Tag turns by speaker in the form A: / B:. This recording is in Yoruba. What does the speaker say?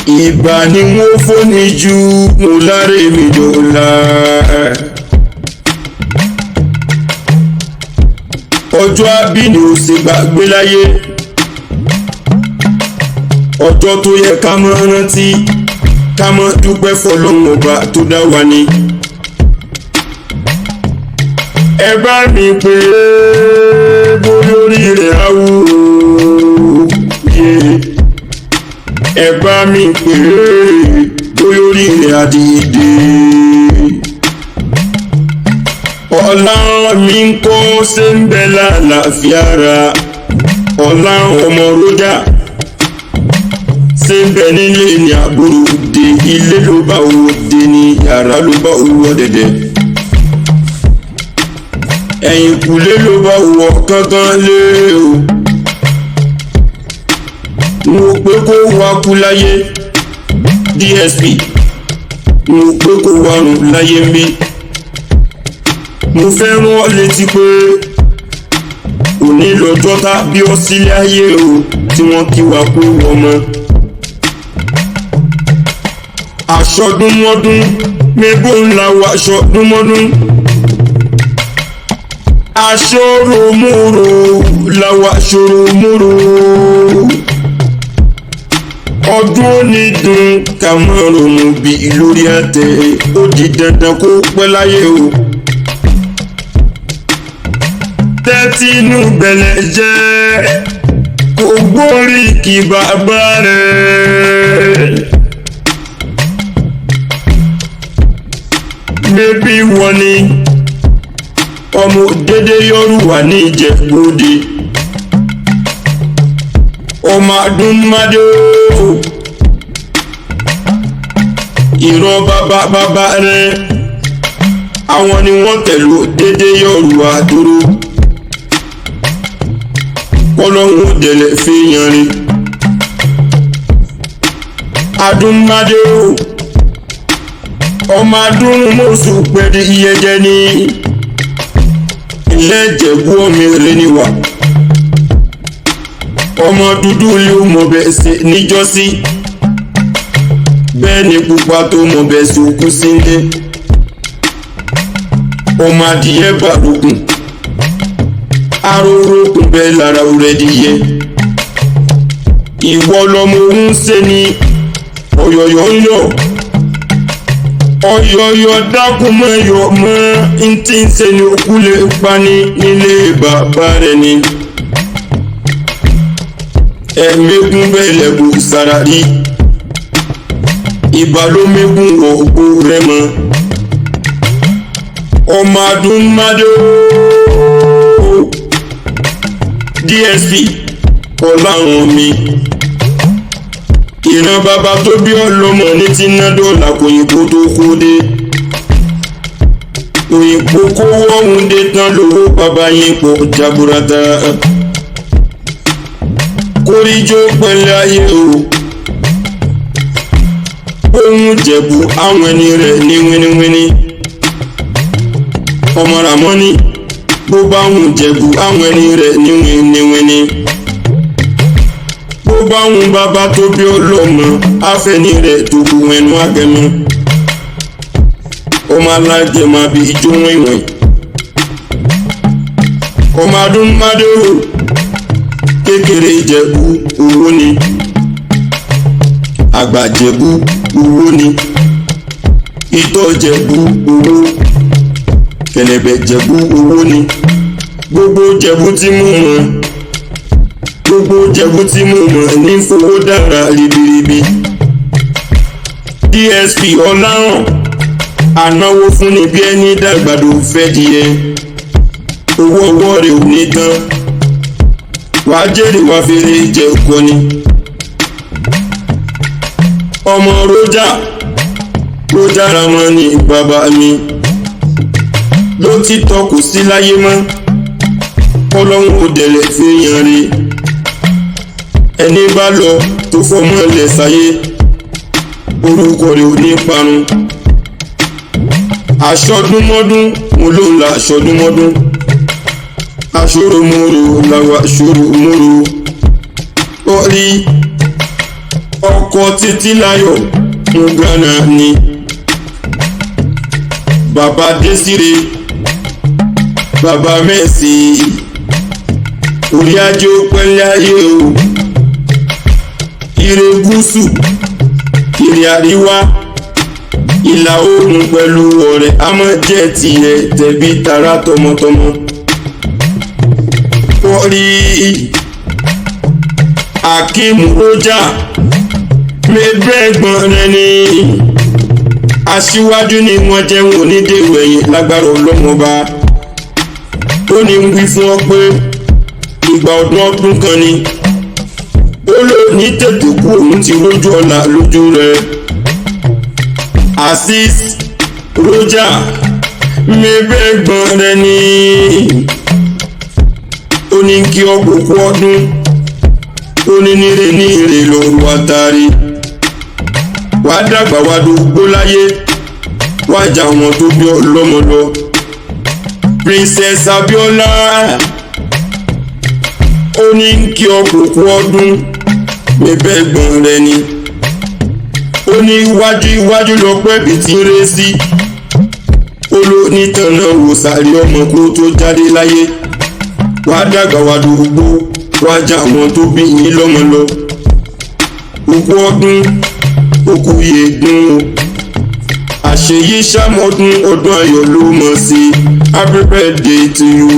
A: ìbà ni wọ́n fóni ju mo láre mi dọ̀la. ọjọ́ àbíní ò ṣe gbàgbé láyé, ọjọ́ tó yẹ ká mọ́ rántí, ká mọ́ dúpẹ́ fọlọ́run ọba tó dá wa ni. ẹ bá mi pè é bóyá orí rẹ̀ á wò ó, ẹ bá mi pè é bóyá orí rẹ̀ á dìde. ọlá mi ń kọ́ ṣe ń bẹ lálàáfíà ara, ọlá ọmọ rọ́jà ṣe ń bẹ nílé ní àbúrò òde, ilé ló bá òde ní yàrá ló bá òwò dẹ̀dẹ̀, ẹ̀yìn kùlé ló bá wọ kankan lé o. mo pé kó wá kú láyé DSP, mo pé kó wá rùn láyé mi. mo fẹ́ rán ọ létí pé òní lọ́jọ́ tá bí ọ sílé ayé o, tí wọ́n kí wa kú ọmọ. aṣọdúnmọ́dún mébò ńlá wa aṣọdúnmọ́dún, aṣọ́ròmọ́rò làwọn aṣọ́ròmọ́rò. ọdún òní dùn ká mọ́ ronú bí lórí àtẹ, ó di dandan kó pẹ́ láyé o. tẹ́tí inú bẹ̀lẹ̀ jẹ́ kó gbórí kí bàbá rẹ̀. bébí wọn ni ọmọ Odedeyoruwa ní Ijebu Òde, ọmọ adúmọdé ìran bàbá rẹ̀, àwọn ni wọ́n tẹ̀lé Odedeyoruwa dúró. Ọlọ́run dẹ̀lẹ̀ fi yanrin adúmọdé ọmọ adúmọ̀sù pẹ̀lú iyẹjẹ ní ilé Ìjẹ̀bú omi rẹ̀ níwà. ọmọ dúdú ló mọ̀ bẹ́ẹ̀ ṣe níjọ́sí, bẹ́ẹ̀ ni pupa tó mọ̀ bẹ́ẹ̀ ṣe òkú sílé. ọmọ adìyẹ bàlùkùn arórókùn bẹ́ẹ̀ lára rẹ̀ díyẹ. ìwọ lọmọ òun ṣe ni ọ̀yọ̀yọ̀ ń yọ̀, ọ̀yọ̀yọ̀ dákun mọ́ yọ̀ mọ́ ntí ń ṣe ni òkú lè pani nílé bàbá rẹ̀ ni. ẹ̀ẹ́mẹ́gún bẹ́ẹ̀ lẹ́bù sàràrí, ìbálòmẹ́gún wọ̀ òkú rẹ̀ mọ́. ọmọ adúmọdé DSP ọláwọn mi, ìran bàbá tó bí ọlọ́mọ ní ti ná dọ́là kò yìnbó tó kó dé. òyìnbó kó wọ́hún dé tán lówó bàbá yín pọ̀ jaburata. kórìjó pẹ̀lẹ́ ayé o, ohun Jẹ̀bú àwọn ẹni rẹ̀ ní wíníwíní. ọmọ Ràmọ́nì bó bá wùn Jẹ̀bú àwọn ẹni rẹ̀ ní wíníwíní. bó bá wùn bàbá tó bí ọlọ́mọ àfẹ́ni rẹ̀ tó bu ẹnu agẹmọ. ọmọ alájẹmọ àbí ijó wíwìn. ọmọ adúmọdé kékeré Ìjẹ̀bú owó ni, àgbà Ìjẹ̀bú owó ni, ìtọ́ Ìjẹ̀bú owó, kẹ̀lẹ̀bẹ̀ Ìjẹ̀bú owó ni. gbogbo Ìjẹ̀bú tí mo mọ̀, gbogbo Ìjẹ̀bú tí mo mọ̀ ní fowó dára ribiribi. DSP ọláhàn ànáwó fún ni bí ẹni dàgbàdo fẹ́ díẹ̀, owó ọwọ́ rẹ̀ ò ní tán, wàá jèrè wá fèrè jẹ ọkọ ni. ọmọ rọ́jà Ramọ́nì bàbá mi ló ti tọkù sí láyé mọ́. Ọlọ́run ò dẹ̀lẹ̀ fi yan rí, ẹni bá lọ tó fọmọ ẹlẹ̀ sáyé orúkọ rẹ̀ ò ní parun. aṣọdúnmọ́dún mo ló ń la aṣọdúnmọ́dún, aṣòròmòrò làwọn aṣòròmòrò. orí ọkọ ọkọ Títílayọ̀ mú gánà ni bàbá Désiré bàbá Mẹ́sì orí ajé ó pẹ́lẹ́ ayé o ire gúúsù ire àríwá ìlà oòrùn pẹ̀lú ọ̀rẹ́ àmọ́ jẹ́ tiẹ̀ tẹ̀bí tará tọmọtọmọ. wọ́n rí Akeem Roja mẹ́gbẹ́gbọ́n rẹ̀ ní aṣíwájú ni wọ́n jẹ́ wọn onídèrò ẹ̀yìn lágbára ọlọ́mọba. ó ní wí fún ọ pé ìgbà ọdún kan ni ó lò ní tètè kú òun ti rójú ọ̀la lójú rẹ̀. Azeez Roja mẹ́gbẹ́gbọ́n rẹ̀ ní ó ní kí ọkọ̀ kú ọdún ó ní níre ní ire lọ́rùn àtàrí wàá dàgbà wàá dògbó láyé wàá jà wọn tó bí ọlọ́mọ lọ. Princess Abiola ó ní kí ọkọ̀ kú ọdún mẹ́gbẹ́gbọ́n rẹ̀ ní ó ní iwájú lọ pẹ́bì tí ń ré sí ó ló ní tànà wò sàrí ọmọ kó tó jáde láyé wàá dàgbà wàá dògbó wàá jà wọn tó bí yín lọ́mọ lọ. òkú ọdún òkú yèédún o àṣeyí sàmọ́dún ọdún ayọ̀ ló mọ̀ sí happy birthday to you.